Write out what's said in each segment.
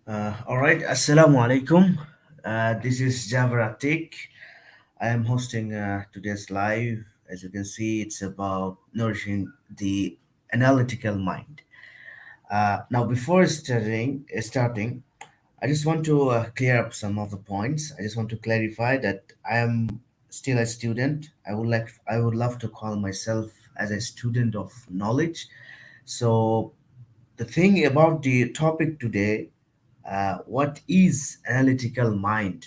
All right, Assalamu alaikum. This is Jabir. I am hosting today's live. As you can see, it's about nourishing the analytical mind. Now, before starting, I just want to clear up some of the points. I just want to clarify that I am still a student. I would love to call myself as a student of knowledge. So, the thing about the topic today, what is analytical mind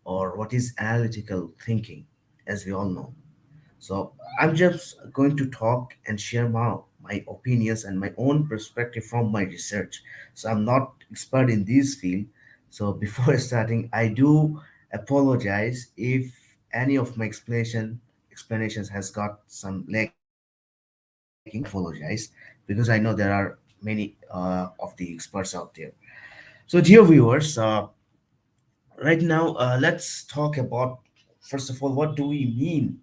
or what is analytical thinking, as we all know. So I'm just going to talk and share my opinions and my own perspective from my research. So I'm not expert in this field. So before starting, I do apologize if any of my explanations has got some lacking. I do apologize because I know there are many of the experts out there. So dear viewers, right now let's talk about, first of all, what do we mean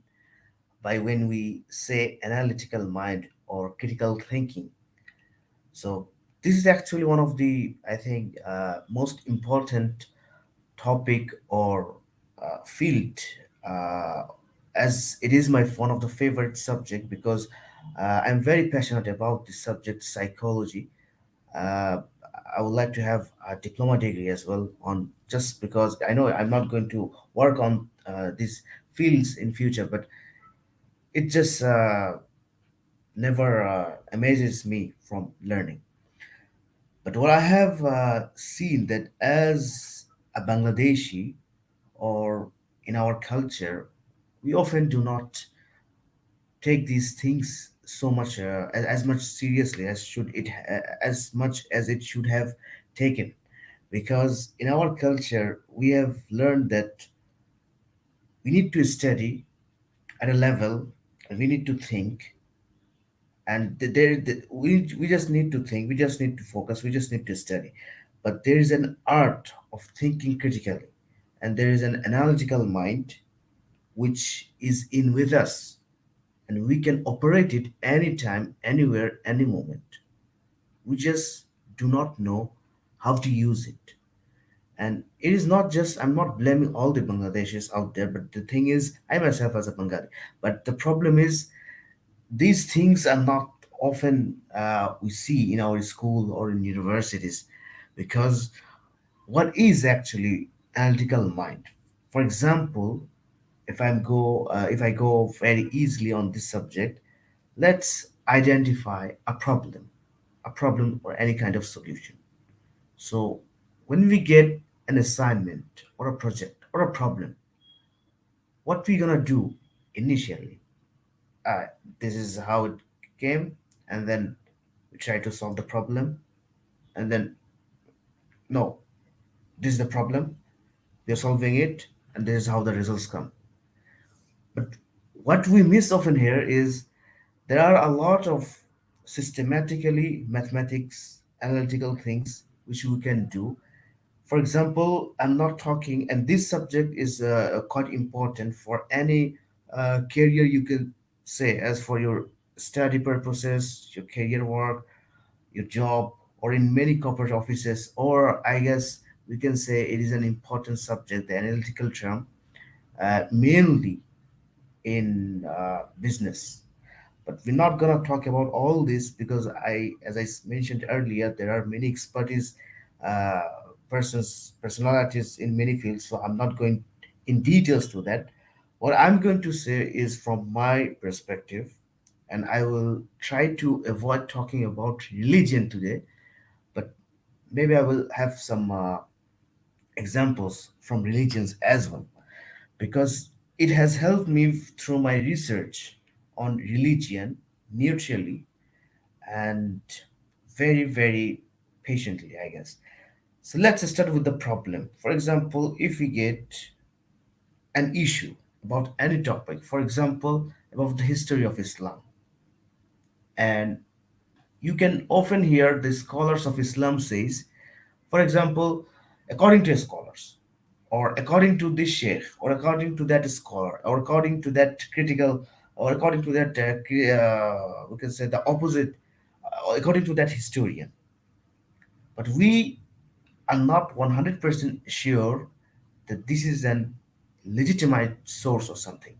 by when we say analytical mind or critical thinking. So this is actually one of the, I think, most important topic or field, uh, as it is my one of the favorite subject because I'm very passionate about this subject, psychology. uh, I would like to have a diploma degree as well on, just because I know I'm not going to work on these fields in future, but it just never amazes me from learning. But what I have seen that as a Bangladeshi or in our culture, we often do not take these things so much as much seriously as much as it should have taken, because in our culture we have learned that we need to study at a level, and we need to think, and we just need to think, we just need to focus, we just need to study. But there is an art of thinking critically, and there is an analytical mind which is in with us, and we can operate it anytime, anywhere, any moment. We just do not know how to use it. And it is not just, I'm not blaming all the Bangladeshis out there, but the thing is, I myself as a Bengali. But the problem is, these things are not often we see in our school or in universities, because what is actually analytical mind? For example, if I go very easily on this subject, let's identify a problem or any kind of solution. So when we get an assignment or a project or a problem, what we gonna do initially? uh, this is how it came, and then we try to solve the problem, and then, no, this is the problem, we are solving it, and this is how the results come. But what we miss often here is there are a lot of systematically mathematics analytical things which we can do. For example, I'm not talking, and this subject is quite important for any career, you can say, as for your study purposes, your career work, your job, or in many corporate offices, or I guess we can say it is an important subject, the analytical term, mainly in business. But we're not gonna talk about all this because as mentioned earlier, there are many expertise, uh, personalities in many fields. So I'm not going in details to that. What I'm going to say is from my perspective, and I will try to avoid talking about religion today, but maybe I will have some examples from religions as well, because it has helped me through my research on religion neutrally and very, very patiently, I guess. So let's start with the problem. For example, if we get an issue about any topic, for example, about the history of Islam, and you can often hear the scholars of Islam says, for example, according to scholars, or according to this sheikh, or according to that scholar, or according to that critical, or according to that, we can say the opposite, according to that historian. But we are not 100% sure that this is an legitimate source or something.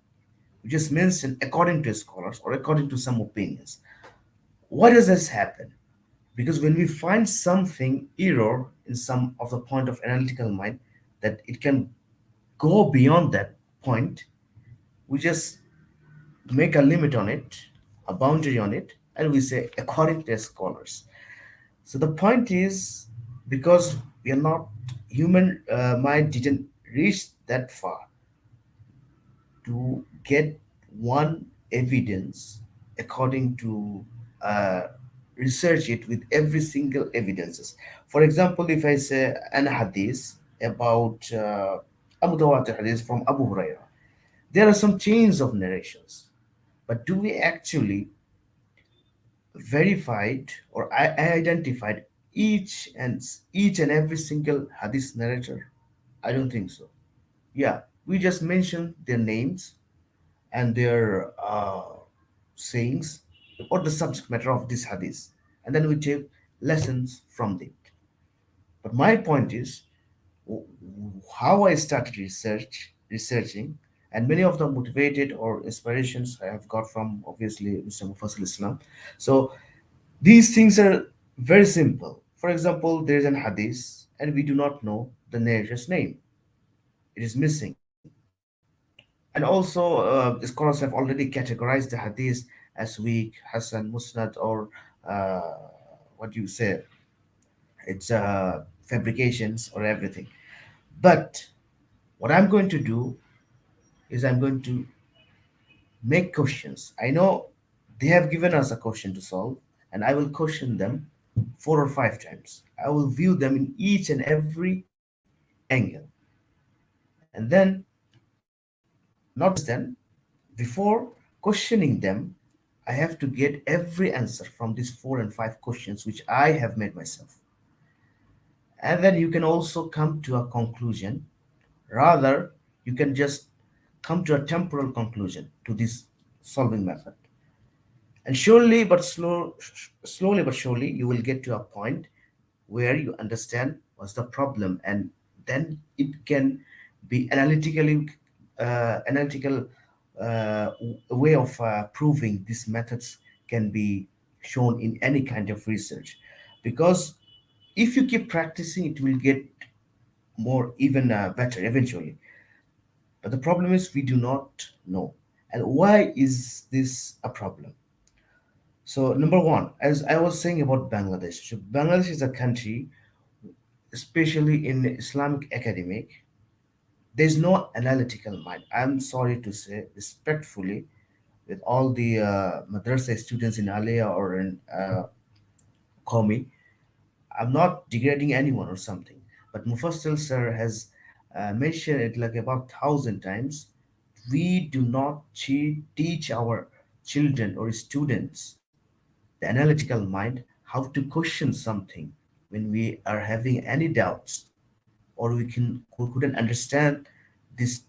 We just mention according to scholars or according to some opinions. Why does this happen? Because when we find something error in some of the point of analytical mind that it can go beyond that point, we just make a limit on it, a boundary on it, and we say according to scholars. So the point is, because we are not, human mind didn't reach that far to get one evidence according to uh, research it with every single evidences. For example, if I say an hadith about a mutawatir hadith from Abu Huraira, there are some chains of narrations, but do we actually verified or I identified each and every single hadith narrator? I don't think so. Yeah, we just mention their names and their sayings or the subject matter of this hadith, and then we take lessons from it. But my point is, how I started researching, and many of the motivated or inspirations I have got from obviously Mr. Mufassal Islam. So these things are very simple. For example, there is an hadith and we do not know the narrator's name. It is missing. And also, the scholars have already categorized the hadith as weak, Hassan, Musnad, or uh, what do you say? It's fabrications or everything. But what I'm going to do is I'm going to make questions. I know they have given us a question to solve, and I will question them 4 or 5 times. I will view them in each and every angle. And then, not just then, before questioning them, I have to get every answer from these 4 and 5 questions which I have made myself. And then you can also come to a conclusion. Rather, you can just come to a temporal conclusion to this solving method. And slowly but surely, you will get to a point where you understand what's the problem, and then it can be analytical way of proving these methods can be shown in any kind of research. Because if you keep practicing, it will get more even better eventually. But the problem is we do not know. And why is this a problem? So number one, as I was saying about Bangladesh, so Bangladesh is a country, especially in Islamic academic, there's no analytical mind. I'm sorry to say, respectfully, with all the madrasa students in Aliyah or in Qawmi, I'm not degrading anyone or something. But Mufassal sir has mentioned it like about 1,000 times. We do not teach our children or students the analytical mind, how to question something when we are having any doubts, or we couldn't understand this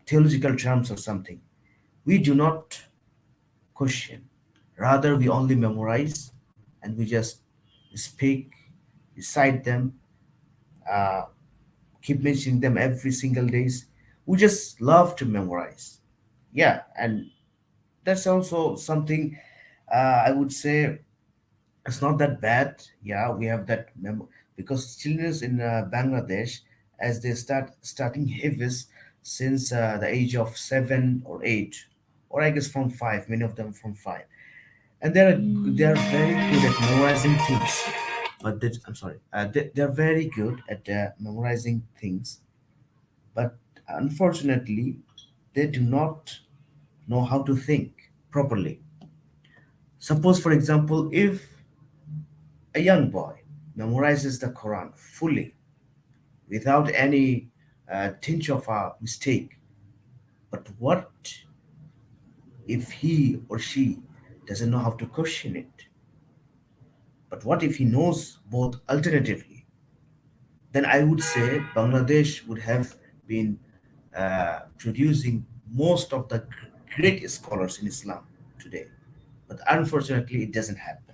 theological terms or something. We do not question. Rather, we only memorize and we just speak, recite them, uh, keep mentioning them every single days. We just love to memorize. Yeah, and that's also something I would say it's not that bad. Yeah, we have that because children in Bangladesh, as they starting Hifz since the age of 7 or 8, or I guess from 5, many of them from 5, and they are very good at memorizing things. But I'm sorry, they're very good at memorizing things, but unfortunately, they do not know how to think properly. Suppose, for example, if a young boy memorizes the Quran fully without any tinge of a mistake. But what if he or she doesn't know how to question it? But what if he knows both alternatively? Then I would say Bangladesh would have been producing most of the great scholars in Islam today. But unfortunately, it doesn't happen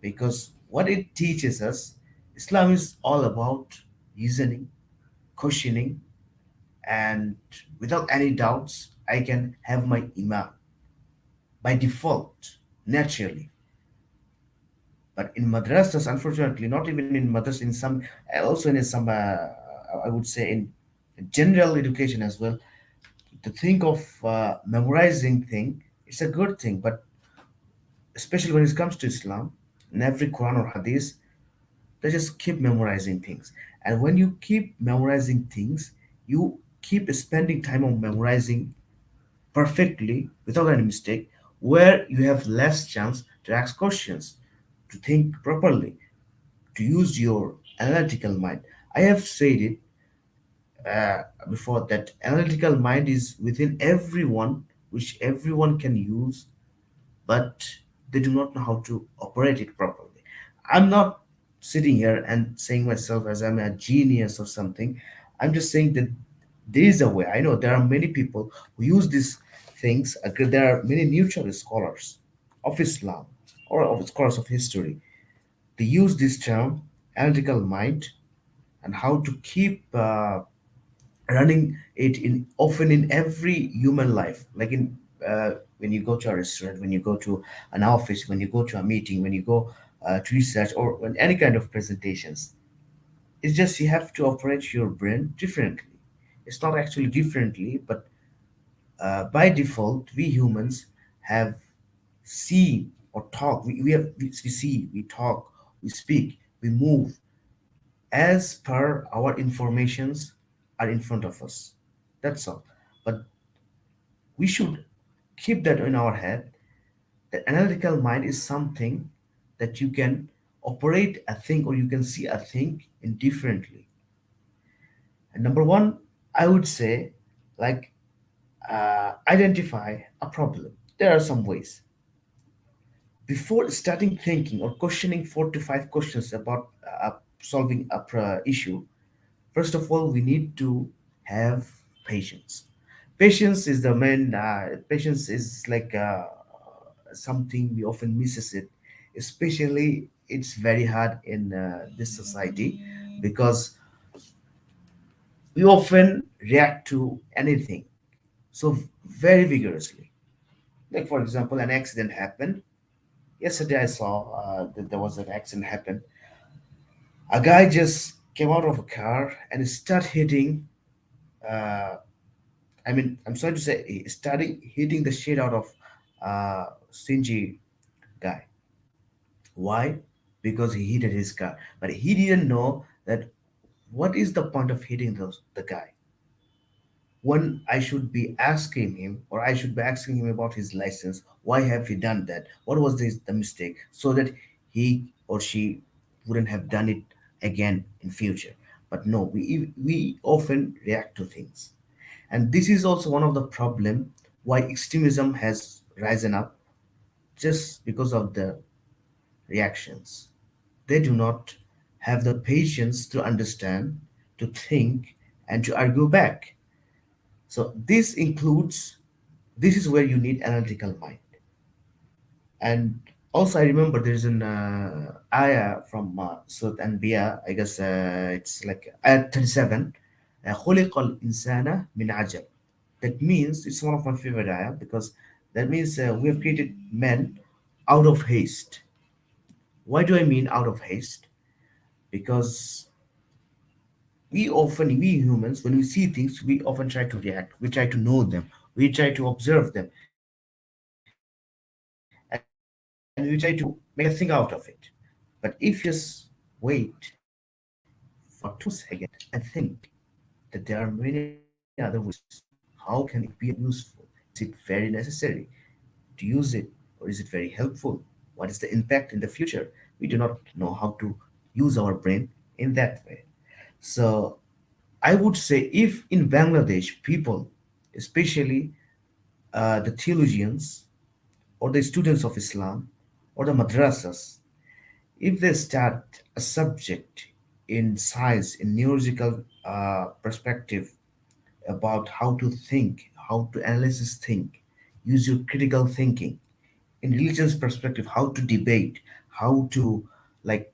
because what it teaches us Islam is all about reasoning, questioning, and without any doubts, I can have my iman by default, naturally. But in madrasas, unfortunately, not even in madrasas, in some, also in some, I would say in general education as well, to think of memorizing thing, it's a good thing, but especially when it comes to Islam, in every Quran or Hadith, they just keep memorizing things. And when you keep memorizing things, you keep spending time on memorizing perfectly without any mistake, where you have less chance to ask questions, to think properly, to use your analytical mind. I have said it before that analytical mind is within everyone, which everyone can use, but they do not know how to operate it properly. I'm not sitting here and saying myself as I'm a genius or something. I'm just saying that there is a way. I know there are many people who use these things. There are many neutral scholars of Islam or of scholars of history. They use this term, analytical mind, and how to keep running it in often in every human life, like in when you go to a restaurant, when you go to an office, when you go to a meeting, when you go to research or when any kind of presentations. It's just you have to operate your brain differently. It's not actually differently, but by default we humans have see or talk, we see, we talk, we speak, we move as per our informations are in front of us. That's all. But we should keep that in our head that analytical mind is something that you can operate a thing or you can see a thing indifferently. And number one, I would say, like, identify a problem. There are some ways. Before starting thinking or questioning 4 to 5 questions about solving a issue, first of all, we need to have patience. Patience is like something we often misses it. Especially, it's very hard in this society because we often react to anything so very vigorously. Like for example, an accident happened. Yesterday, I saw that there was an accident happen. A guy just came out of a car and started hitting. Uh, I mean, I'm sorry to say, he started hitting the shit out of Shinji guy. Why? Because he hit his car, but he didn't know that what is the point of hitting the guy when I should be asking him or I should be asking him about his license. Why have he done that? What was the mistake? So that he or she wouldn't have done it again in future. But no, we often react to things. And this is also one of the problem why extremism has risen up, just because of the reactions. They do not have the patience to understand, to think, and to argue back. So this is where you need analytical mind. And also I remember there's an ayah from Surah Anbiya, I guess it's like ayah 37, خُلِقَ الْإِنسَانَ مِنْ عَجَبٍ. That means it's one of my favorite ayah because that means we have created men out of haste. Why do I mean out of haste? Because we humans, when we see things, we often try to react, we try to know them, we try to observe them, and we try to make a thing out of it. But if you just wait for 2 seconds and think that there are many other ways, how can it be useful? Is it very necessary to use it, or is it very helpful? What is the impact in the future? We do not know how to use our brain in that way. So I would say if in Bangladesh people, especially the theologians or the students of Islam or the madrasas, if they start a subject in science, in neurological perspective about how to think, how to analyze think, use your critical thinking, in religious perspective, how to debate, how to like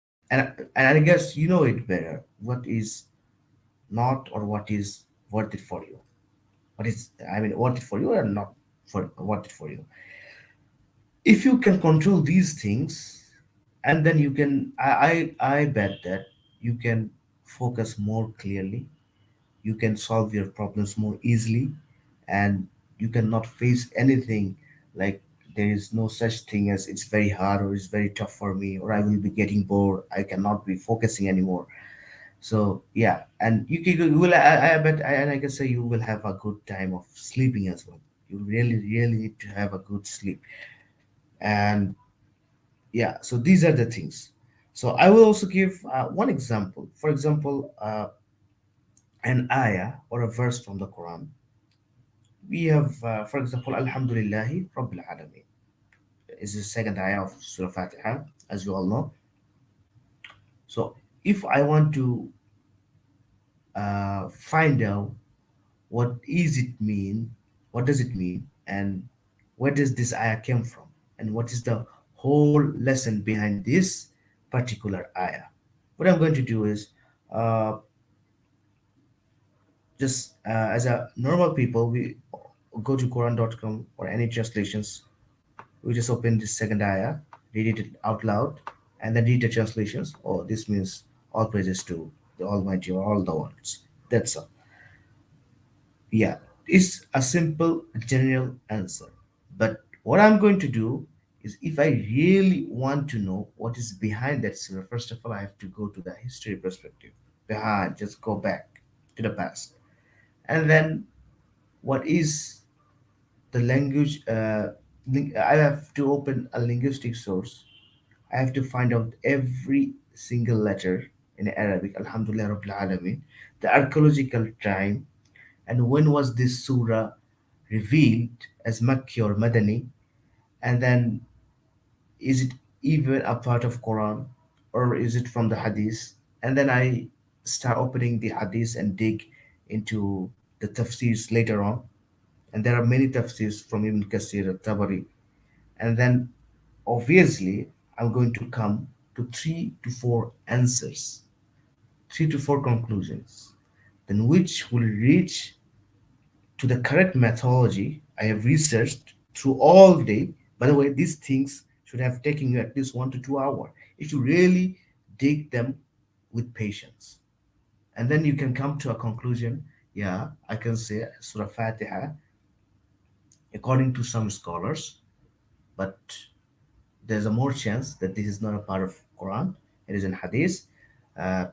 and I guess you know it better. What is not, or what is worth it for you? What is, I mean, worth it for you or not for worth it for you? If you can control these things, and then you can, I bet that you can focus more clearly, you can solve your problems more easily, and you cannot face anything like there is no such thing as it's very hard or it's very tough for me, or I will be getting bored, I cannot be focusing anymore. So yeah, and you will, I bet, and I can say you will have a good time of sleeping as well. You really need to have a good sleep. And yeah, so these are the things. So I will also give one example. For example, an ayah or a verse from the Quran. We have, for example, Alhamdulillahi Rabbil Alameen is the second ayah of Surah Fatiha, as you all know. So if I want to find out what is it mean, what does it mean, and where does this ayah came from, and what is the whole lesson behind this particular ayah, what I'm going to do is, uh, just as a normal people, we go to Quran.com or any translations. We just open this second ayah, read it out loud, and then read the translations. Oh, this means all praises to the Almighty or all the ones. That's all. Yeah, it's a simple general answer. But what I'm going to do is, if I really want to know what is behind that surah, first of all, I have to go to the history perspective. Behind, just go back to the past. And then, what is the language? I have to open a linguistic source. I have to find out every single letter in Arabic, Alhamdulillah Rabbil Alameen, the archaeological time, and when was this surah revealed as Makki or Madani, and then is it even a part of Quran, or is it from the Hadith? And then I start opening the Hadith and dig into the tafsirs later on, and there are many tafsirs from Ibn Kasir al-Tabari, and then obviously I'm going to come to 3 to 4 answers, 3 to 4 conclusions, then which will reach to the correct methodology I have researched through all day. By the way, these things should have taken you at least 1 to 2 hours if you really dig them with patience. And then you can come to a conclusion. Yeah, I can say Surah Fatiha, according to some scholars, but there's a more chance that this is not a part of Quran. It is in Hadith, uh,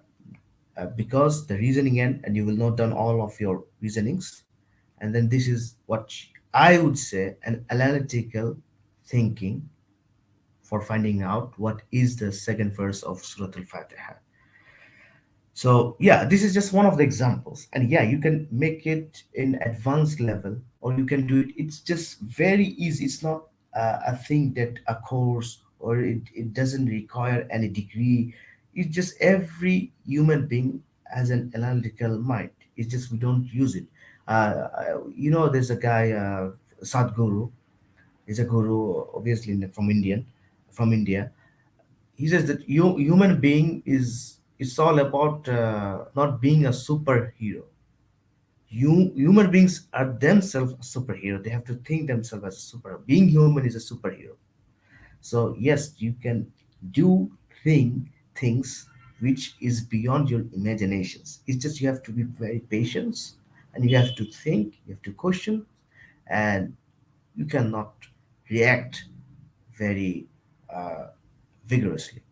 because the reasoning end, and you will note down all of your reasonings, and then this is what I would say an analytical thinking for finding out what is the second verse of Surah Al-Fatiha. So yeah, this is just one of the examples, and yeah, you can make it in advanced level, or you can do it. It's just very easy. It's not a thing that a course, or it doesn't require any degree. It's just every human being has an analytical mind. It's just we don't use it. There's a guy, Sadhguru. He's a guru, obviously from India. He says that human being is, it's all about not being a superhero. Human beings are themselves a superhero. They have to think themselves as a superhero. Being human is a superhero. So yes, you can do things which is beyond your imaginations. It's just you have to be very patient, and you have to think, you have to question, and you cannot react very uh, vigorously.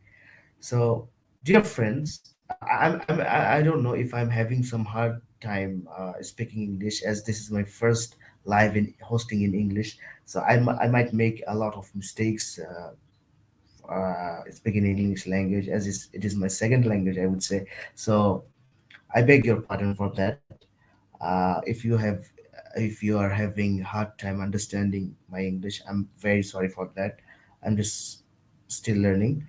So, dear friends, I don't know if I'm having some hard time speaking English, as this is my first live in hosting in English. So I might make a lot of mistakes speaking in English language, as it is my second language, I would say. So I beg your pardon for that. If you are having hard time understanding my English, I'm very sorry for that. I'm just still learning.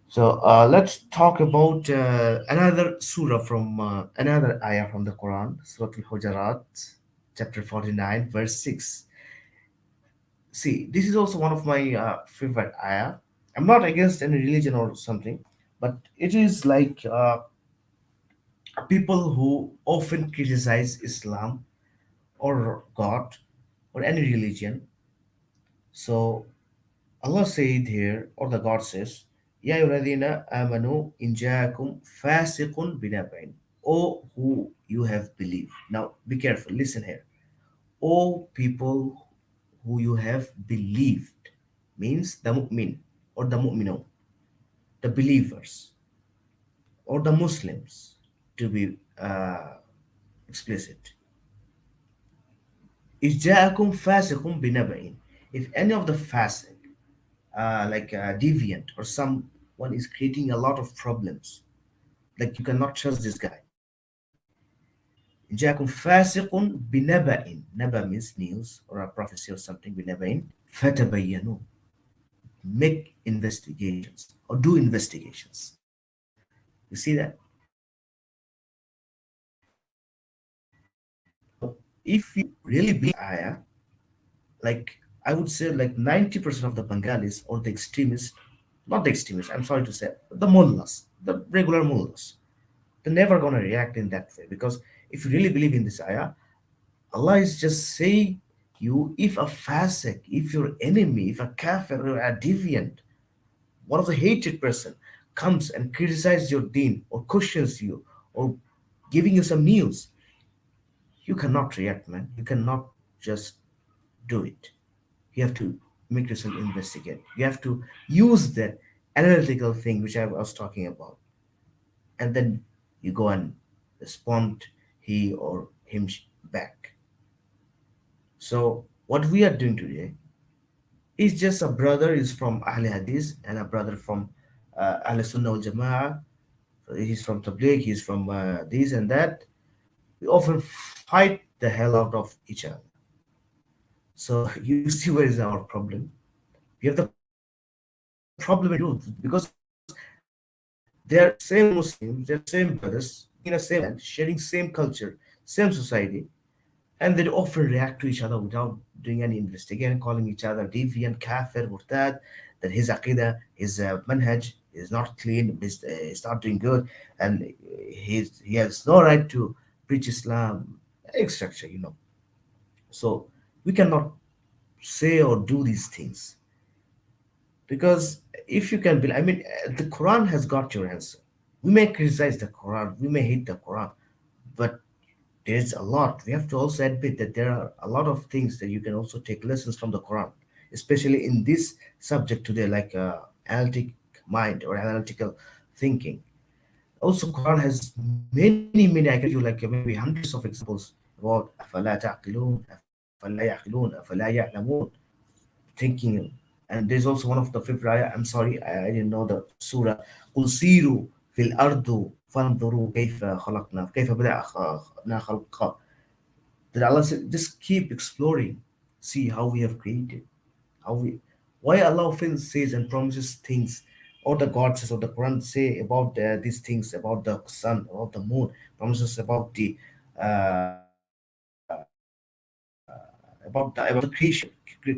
So let's talk about another surah from another ayah from the Quran, Surah Al-Hujarat, chapter 49, verse 6. See, this is also one of my favorite ayah. I'm not against any religion or something, but it is like people who often criticize Islam or God or any religion. So Allah said here, or the God says, Ya ayyuhalladhina amanu in ja'akum fasiqun binaba'in. O who you have believed. Now be careful, listen here. O people who you have believed means the mu'min or the mu'minun, the believers or the Muslims to be explicit. If ja'akum fasiqun binaba'in, if any of the fasiq, like deviant or someone is creating a lot of problems, like you cannot trust this guy. جاءكم فاسق بنبأ. نبأ means news or a prophecy or something. بنبأ فتبينوا, make investigations or do investigations. You see that? Now, if you really believe ayah, like I would say like 90% of the Bengalis or the extremists, not the extremists, I'm sorry to say, the mullahs, the regular mullahs, they're never gonna react in that way, because if you really believe in this ayah, Allah is just saying you, if a fasik, if your enemy, if a kafir or a deviant, one of the hated person comes and criticizes your deen or questions you or giving you some news, you cannot react, man. You cannot just do it. You have to make yourself investigate. You have to use that analytical thing which I was talking about. And then you go and respond he or him back. So what we are doing today is just a brother is from Ahl Hadith and a brother from Ahl Sunnah wal Jama'ah. So he's from Tabligh, he's from this and that. We often fight the hell out of each other. So you see where is our problem? We have the problem in truth because they're same Muslims, they're same brothers living in the same land, sharing same culture, same society, and they often react to each other without doing any investigation, calling each other deviant, kafir, murtad, that his aqidah, his manhaj is not clean, is not doing good, and he has no right to preach Islam, etc. So we cannot say or do these things because if you can believe, I mean, the Quran has got your answer. We may criticize the Quran, we may hate the Quran, but there's a lot. We have to also admit that there are a lot of things that you can also take lessons from the Quran, especially in this subject today, like analytic mind or analytical thinking. Also, Quran has many, I can give you like maybe hundreds of examples about أَفَلَا تَعْقِلُونَ أَفَلَا يَعْقِلُونَ أَفَلَا يَعْلَمُونَ, thinking. And there's also one of the fifth ayah. I'm sorry, I didn't know the surah. قُلْ سِيرُوا فِي الْأَرْضِ فَانْظُرُوا كَيْفَ خَلَقْنَا كَيْفَ بَدَأْنَا خَلْقًا. That Allah said, just keep exploring, see how we have created, how we, why Allah often says and promises things, or the God says, or the Quran say about these things, about the sun, about the moon, promises about the about the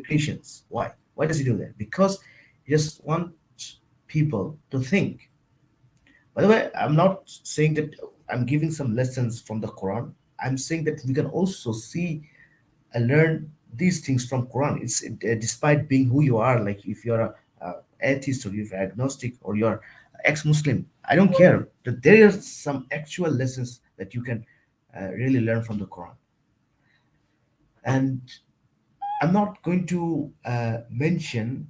creations. Why does he do that? Because he just wants people to think. By the way, I'm not saying that I'm giving some lessons from the Quran. I'm saying that we can also see and learn these things from Quran. It's despite being who you are, like if you're a atheist or you're agnostic or you're ex-Muslim, I don't care. That there are some actual lessons that you can really learn from the Quran. And I'm not going to mention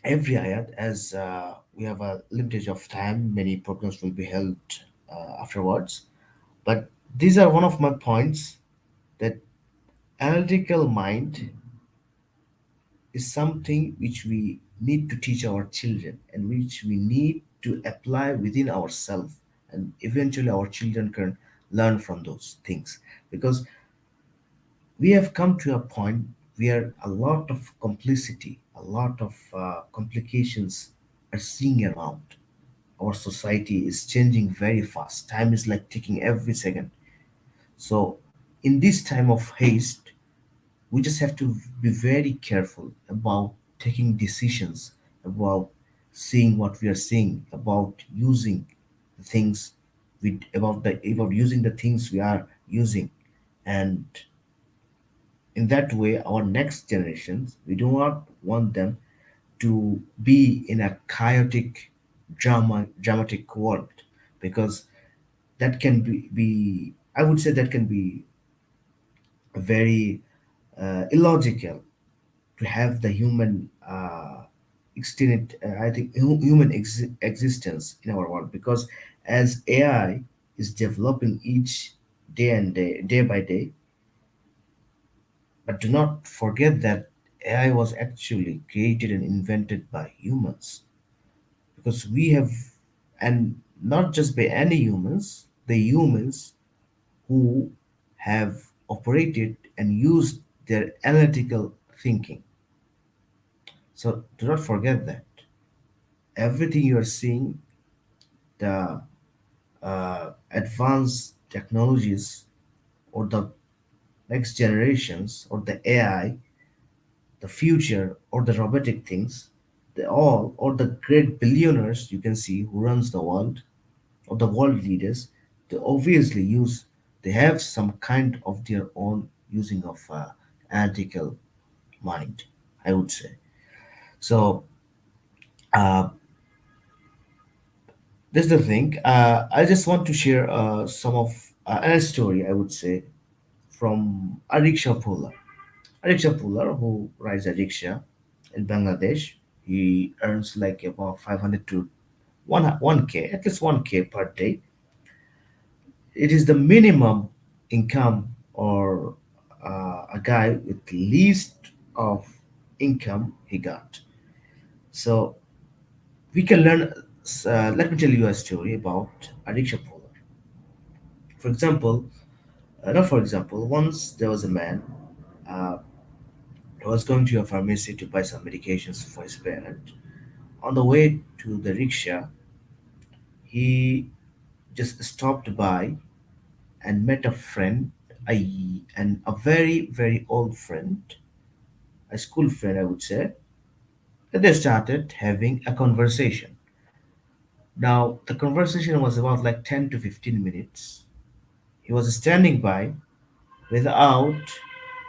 every ayat as we have a limitage of time. Many programs will be held afterwards. But these are one of my points that analytical mind is something which we need to teach our children and which we need to apply within ourselves, and eventually our children can learn from those things, because we have come to a point where a lot of complicity, a lot of complications are seeing around. Our society is changing very fast. Time is like ticking every second. So in this time of haste, we just have to be very careful about taking decisions, about seeing what we are seeing, about using the things about using the things we are using. And in that way, our next generations, we do not want them to be in a chaotic dramatic world, because that can be I would say that can be very illogical to have the human extended I think human existence in our world, because as AI is developing each day by day. But do not forget that AI was actually created and invented by humans, because we have, and not just by any humans, the humans who have operated and used their analytical thinking. So do not forget that everything you are seeing, the advanced technologies, or the next generations, or the AI, the future, or the robotic things, they all, or the great billionaires you can see who runs the world, or the world leaders, they obviously use, they have some kind of their own using of analytical mind, I would say. So uh, this is the thing. I just want to share some of a story, I would say, from a rickshaw puller. A rickshaw puller who rides a rickshaw in Bangladesh. He earns like about 500 to 1k, at least 1k per day. It is the minimum income, or a guy with least of income he got. So we can learn. Let me tell you a story about a rickshaw puller. For example, not for example, once there was a man uh, who was going to a pharmacy to buy some medications for his parent. On the way to the rickshaw, he just stopped by and met a friend, a very, very old friend, a school friend, I would say. And they started having a conversation. Now, the conversation was about like 10 to 15 minutes. He was standing by without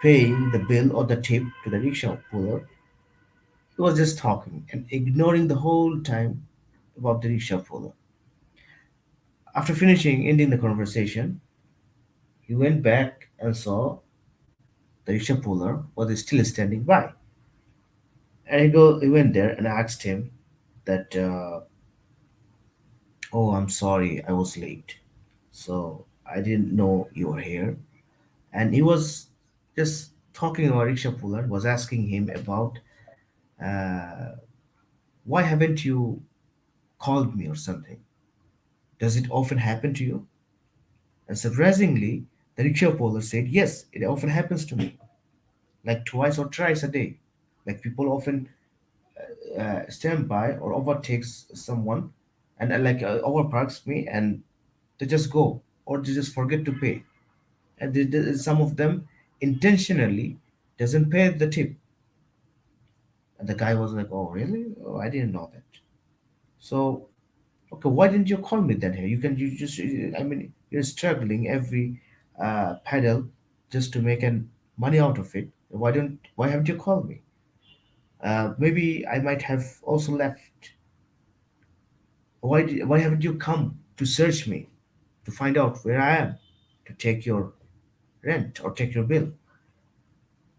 paying the bill or the tip to the rickshaw puller. He was just talking and ignoring the whole time about the rickshaw puller. After ending the conversation, he went back and saw the rickshaw puller was still standing by. And he went there and asked him that, oh, I'm sorry, I was late. So I didn't know you were here. And he was just talking about rickshaw puller, was asking him about, uh, why haven't you called me or something? Does it often happen to you? And surprisingly, the rickshaw puller said, yes, it often happens to me, like twice or thrice a day. Like people often stand by or overtakes someone and overparks me, and they just go, or they just forget to pay. And some of them intentionally doesn't pay the tip. And the guy was like, oh, really? Oh, I didn't know that. So, okay, why didn't you call me then here? You just, I mean, you're struggling every pedal just to make an money out of it. Why haven't you called me? Maybe I might have also left. Why haven't you come to search me, to find out where I am, to take your rent or take your bill?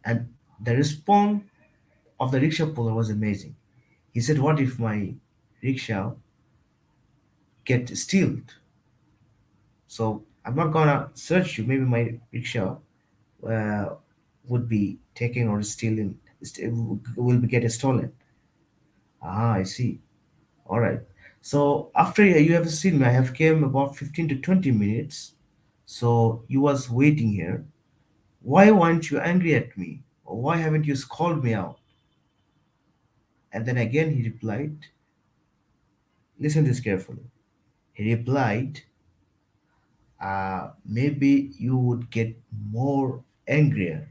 And the response of the rickshaw puller was amazing. He said, what if my rickshaw get stealed? So I'm not gonna search you. Maybe my rickshaw uh, would be taken or stealing, will be get stolen. Ah, I see. All right. So after you have seen me, I have came about 15 to 20 minutes. So you was waiting here. Why weren't you angry at me? Or why haven't you called me out? And then again he replied, listen this carefully. He replied, maybe you would get more angrier,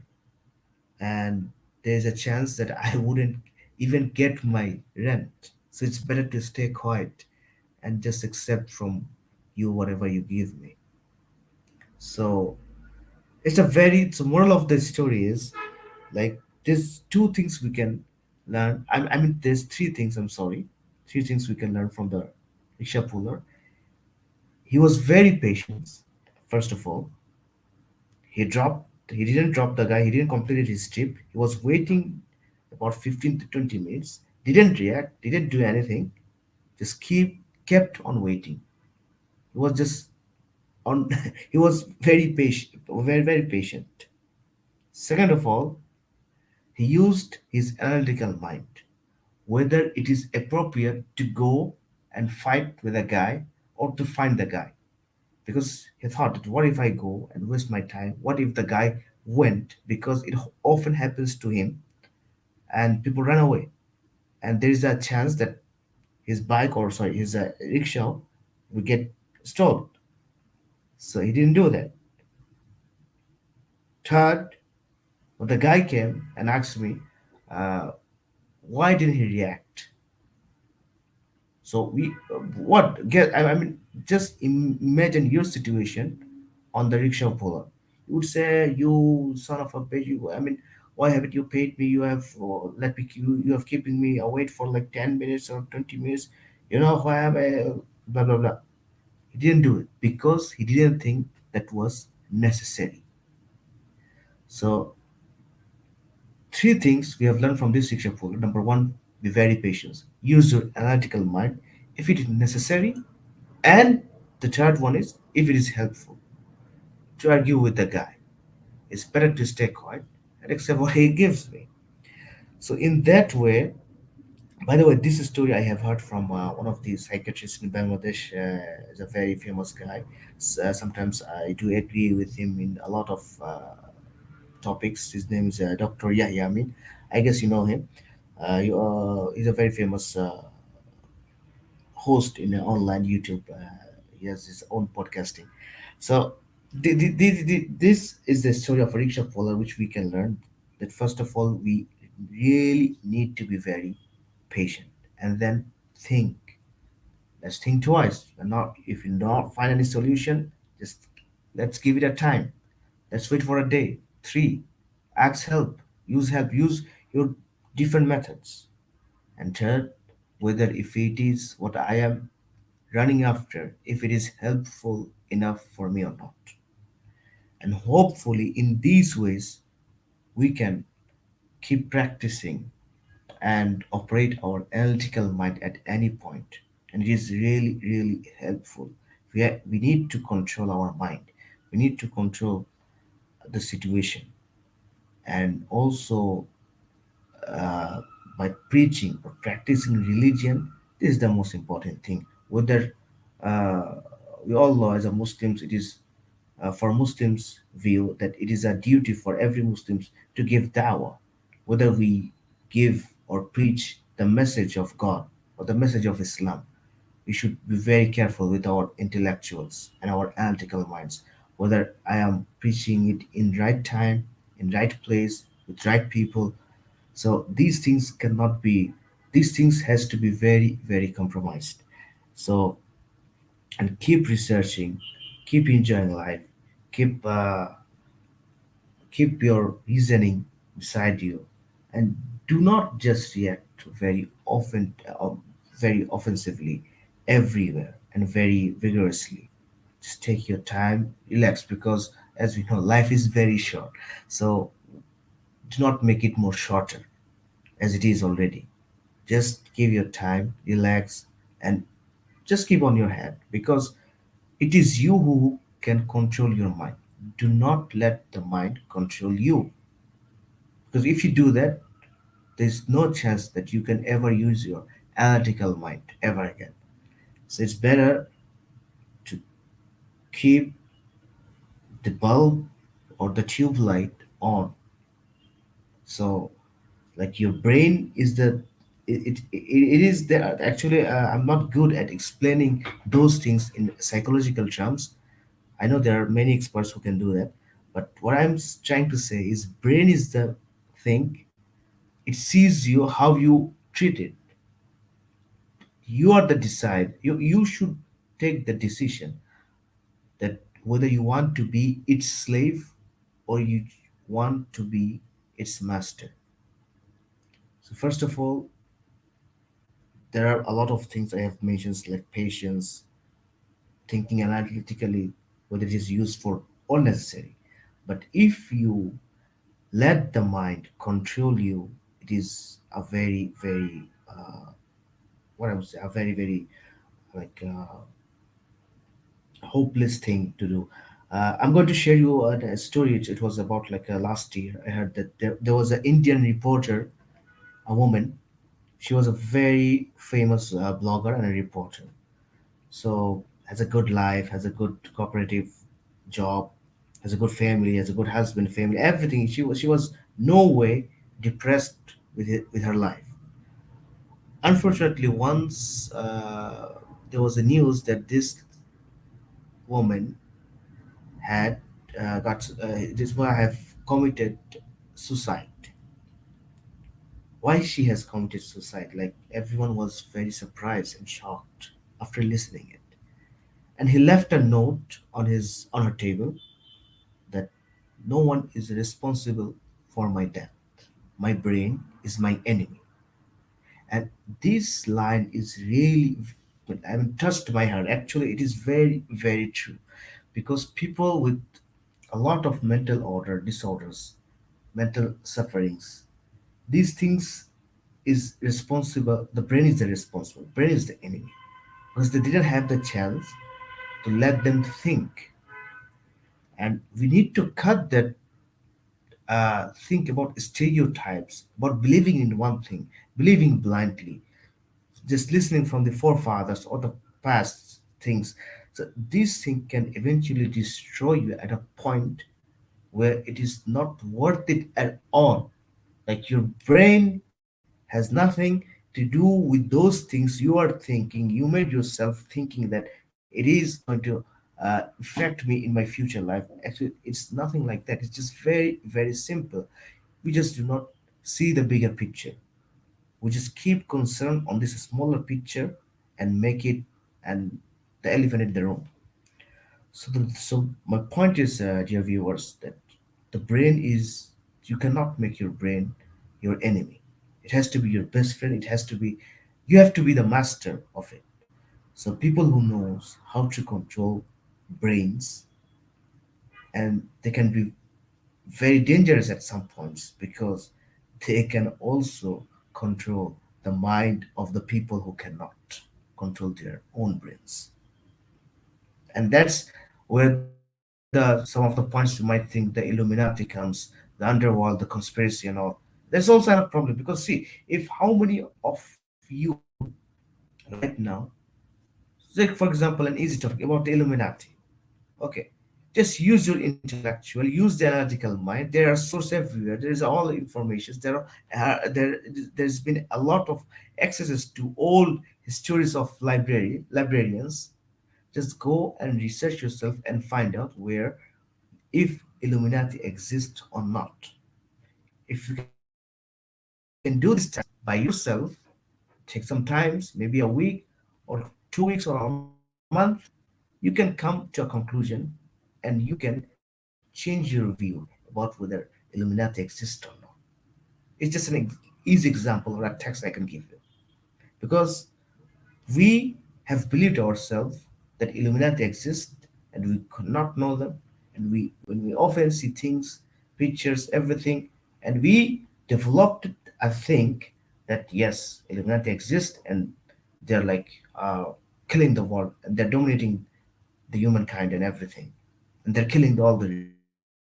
and there's a chance that I wouldn't even get my rent. So it's better to stay quiet and just accept from you whatever you give me. So it's a very, so moral of the story is like there's two things we can learn. I mean, there's three things, I'm sorry, three things we can learn from the rickshaw puller. He was very patient. First of all, he didn't drop the guy, he didn't complete his trip. He was waiting about 15 to 20 minutes, didn't react, didn't do anything, just kept on waiting. He was just on he was very patient, very patient. Second of all, he used his analytical mind, whether it is appropriate to go and fight with a guy or to find the guy. Because he thought that what if I go and waste my time? What if the guy went? Because it often happens to him and people run away. And there is a chance that his bike or sorry, his rickshaw will get stolen. So he didn't do that. Third, when the guy came and asked me, uh, why didn't he react? So we, what get? I mean, just imagine your situation on the rickshaw puller. You would say, "You son of a bitch! You, I mean, why haven't you paid me? You have let me. You have keeping me await for like 10 minutes or 20 minutes. You know who I am? Blah blah blah." He didn't do it because he didn't think that was necessary. So three things we have learned from this rickshaw puller. Number one, be very patient. Use your analytical mind if it is necessary. And the third one is if it is helpful to argue with the guy. It's better to stay quiet and accept what he gives me. So in that way, by the way, this story I have heard from one of the psychiatrists in Bangladesh. Is a very famous guy. Sometimes I do agree with him in a lot of topics. His name is Dr. Yahya Amin. I guess you know him. He's a very famous host in online YouTube. He has his own podcasting. So this is the story of a rickshaw puller, which we can learn that first of all we really need to be very patient and then think. Let's think twice. And not if you don't find any solution, just let's give it a time. Let's wait for a day. Three, ask help. Use your different methods. And third, whether if it is what I am running after, if it is helpful enough for me or not. And hopefully, in these ways, we can keep practicing and operate our analytical mind at any point. And it is really, really helpful. We need to control our mind, we need to control the situation, and also uh, by preaching or practicing religion, this is the most important thing. Whether uh, we all know as a Muslims, it is for Muslims view that it is a duty for every Muslims to give dawah, whether we give or preach the message of God or the message of Islam. We should be very careful with our intellectuals and our analytical minds, whether I am preaching it in right time, in right place, with right people. So these things cannot be, these things has to be very, very compromised. So, and keep researching, keep enjoying life, keep keep your reasoning beside you, and do not just react very often, very offensively, everywhere and very vigorously. Just take your time, relax, because as we know, life is very short. So do not make it more shorter as it is already. Just give your time, relax, and just keep on your head, because it is you who can control your mind. Do not let the mind control you, because if you do that, there's no chance that you can ever use your analytical mind ever again. So it's better to keep the bulb or the tube light on. So like your brain is the, it is there actually. I'm not good at explaining those things in psychological terms. I know there are many experts who can do that, but what I'm trying to say is brain is the thing. It sees you how you treat it. You are the decide. You should take the decision that whether you want to be its slave or you want to be its master. So first of all, there are a lot of things I have mentioned like patience, thinking analytically, whether it is useful or necessary. But if you let the mind control you, it is a very, very, what I would say, a very, very like hopeless thing to do. I'm going to share you a story. It was about like last year. I heard that there was an Indian reporter, a woman. She was a very famous blogger and a reporter. So has a good life, has a good cooperative job, has a good family, has a good husband, family, everything. She was no way depressed with her life. Unfortunately, once there was a news that this woman had got this boy have committed suicide. Why she has committed suicide? Like everyone was very surprised and shocked after listening it. And he left a note on her table that no one is responsible for my death. My brain is my enemy. And this line is really, I mean, touched my heart. Actually, it is very, very true. Because people with a lot of mental order disorders, mental sufferings, these things is responsible. The brain is the responsible. Brain is the enemy. Because they didn't have the chance to let them think. And we need to cut that think about stereotypes, about believing in one thing, believing blindly, just listening from the forefathers or the past things. So this thing can eventually destroy you at a point where it is not worth it at all. Like your brain has nothing to do with those things you are thinking. You made yourself thinking that it is going to affect me in my future life. Actually, it's nothing like that. It's just very, very simple. We just do not see the bigger picture. We just keep concerned on this smaller picture and make it and the elephant in the room. So my point is, dear viewers, that the brain is you cannot make your brain your enemy. It has to be your best friend. It has to be you have to be the master of it. So people who knows how to control brains, and they can be very dangerous at some points because they can also control the mind of the people who cannot control their own brains. And that's where the some of the points you might think the Illuminati comes, the underworld, the conspiracy and all. There's also another problem because see, if how many of you right now, take for example an easy topic about the Illuminati. Okay, just use your intellectual, use the analytical mind. There are sources everywhere. There is all information. There's been a lot of accesses to all histories of librarians. Just go and research yourself and find out where if Illuminati exists or not. If you can do this task by yourself, take some times, maybe a week or 2 weeks or a month, you can come to a conclusion and you can change your view about whether Illuminati exists or not. It's just an easy example or a text I can give you. Because we have believed ourselves that Illuminati exist and we could not know them. And we, when we often see things, pictures, everything, and we developed a think that yes, Illuminati exist and they're like killing the world and they're dominating the humankind and everything. And they're killing all the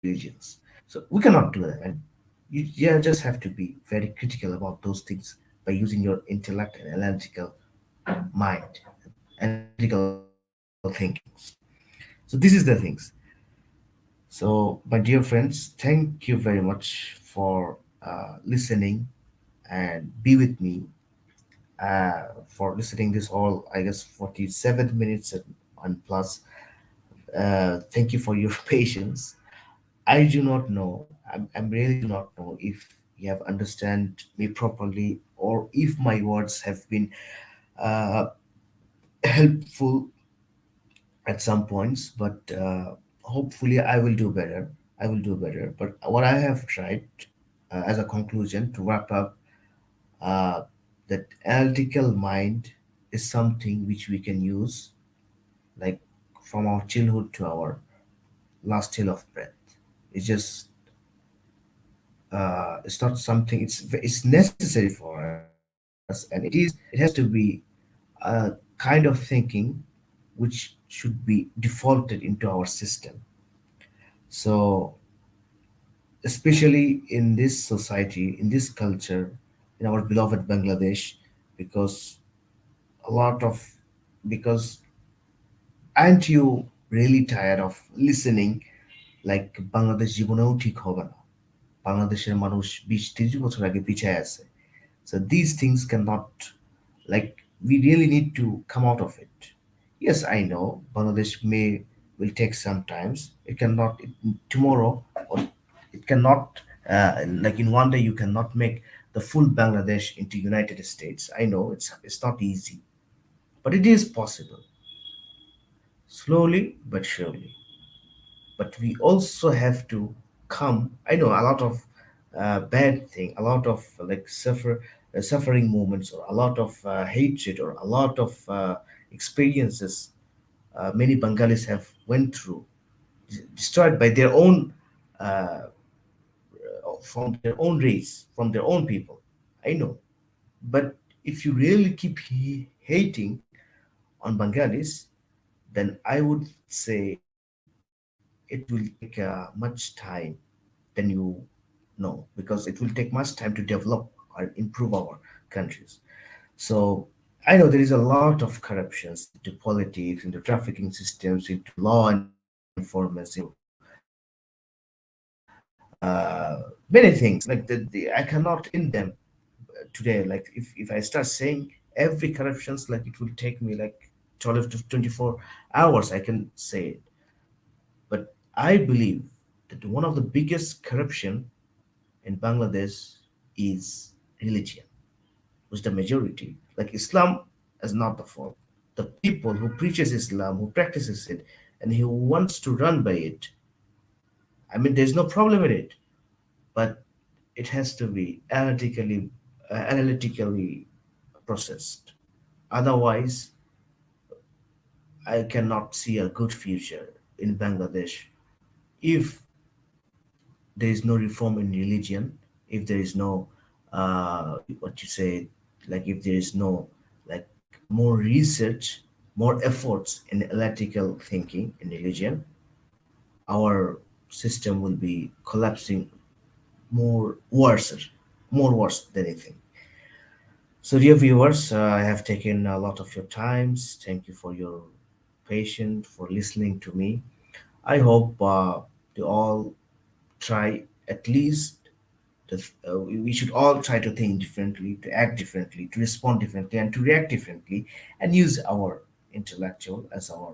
religions. So we cannot do that. And you just have to be very critical about those things by using your intellect and analytical mind, analytical thinking. So this is the things. So my dear friends, thank you very much for listening and be with me for listening this all I guess 47 minutes and plus. Thank you for your patience. I do not know. I really do not know if you have understand me properly or if my words have been uh, helpful at some points, but hopefully I will do better. I will do better. But what I have tried as a conclusion to wrap up, uh, that analytical mind is something which we can use, like from our childhood to our last till of breath. It's just it's not something. It's necessary for us, and it has to be a kind of thinking which should be defaulted into our system. So especially in this society, in this culture, in our beloved Bangladesh, because a lot of because aren't you really tired of listening like Bangladesh জীবনেও ঠিক হবে না, বাংলাদেশের মানুষ 20-30 বছর আগে পিছায় আছে? So these things cannot, like, we really need to come out of it. Yes, I know Bangladesh may will take some times. It cannot tomorrow, or it cannot, like in one day you cannot make the full Bangladesh into United States. I know it's not easy, but it is possible, slowly but surely. But we also have to come. I know a lot of bad thing, a lot of like suffering moments, or a lot of hatred, or a lot of experiences many Bengalis have went through, destroyed by their own, uh, from their own race, from their own people. I know, but if you really keep hating on Bengalis, then I would say it will take much time than you know, because it will take much time to develop or improve our countries. So I know there is a lot of corruptions into politics, into trafficking systems, into law enforcement, into many things. Like I cannot in them today. Like if I start saying every corruptions, like it will take me like 12 to 24 hours. I can say it, but I believe that one of the biggest corruption in Bangladesh is religion, which the majority, like Islam, is not the fault. The people who preaches Islam, who practices it, and who wants to run by it, I mean, there's no problem with it, but it has to be analytically processed. Otherwise, I cannot see a good future in Bangladesh if there is no reform in religion, if there is no, what you say, like if there is no, like, more research, more efforts in analytical thinking in religion, our system will be collapsing more worse, more worse than anything. So, dear viewers, I have taken a lot of your times. Thank you for your patience, for listening to me. I hope you all try at least we should all try to think differently, to act differently, to respond differently, and to react differently, and use our intellectual as our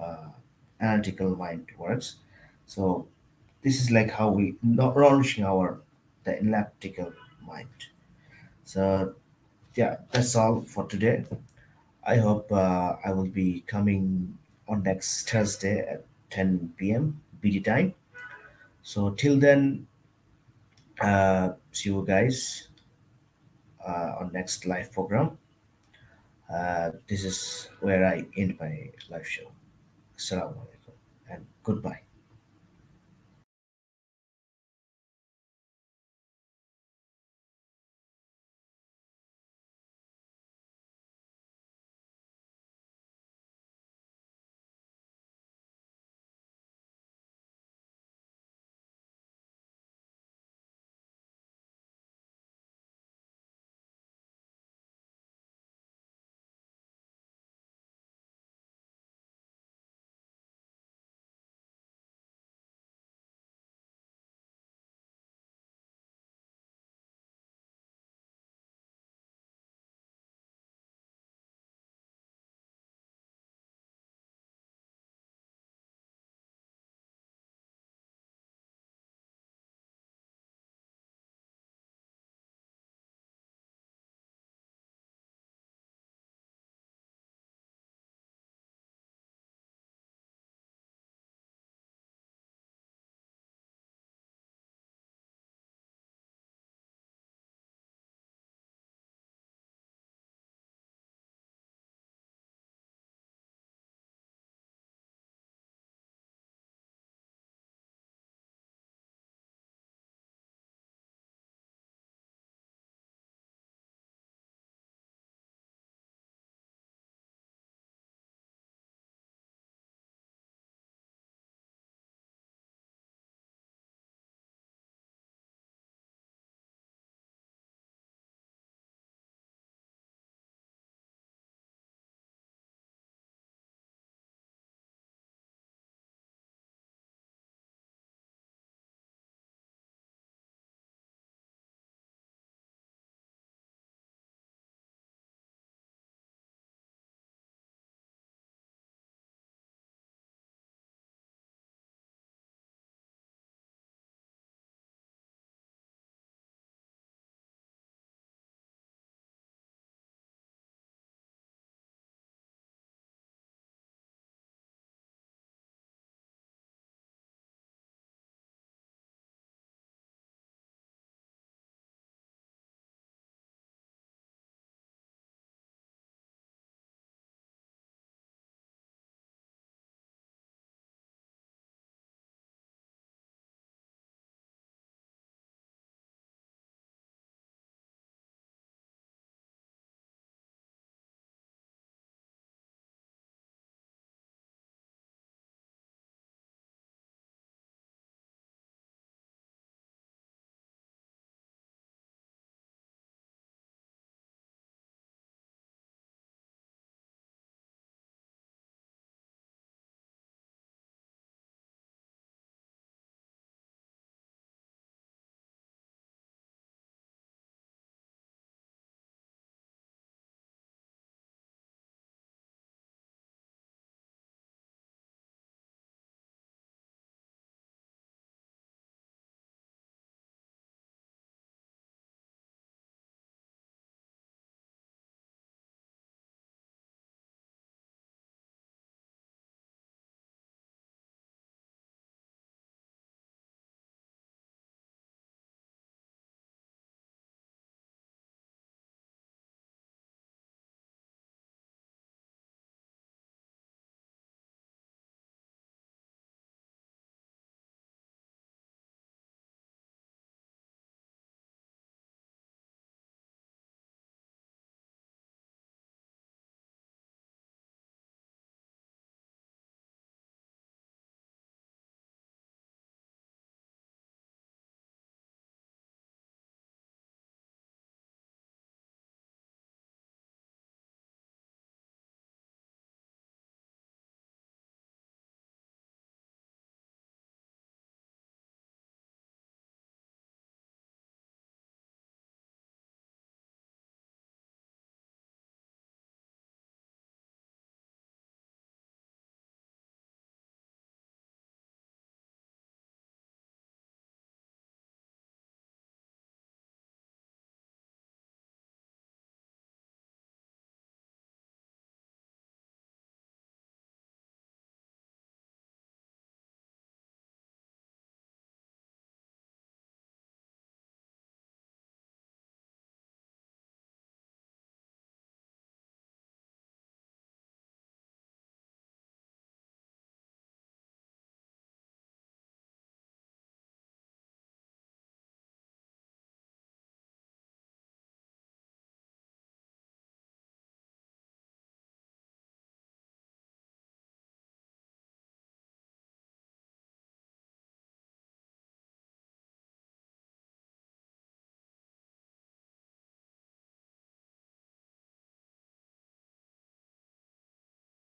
uh, analytical mind works. So this is like how we nourishing our the analytical mind. So yeah, that's all for today. I hope I will be coming on next Thursday at 10 p.m. BD time. So till then, see you guys on next live program. This is where I end my live show. Assalamu alaikum and goodbye.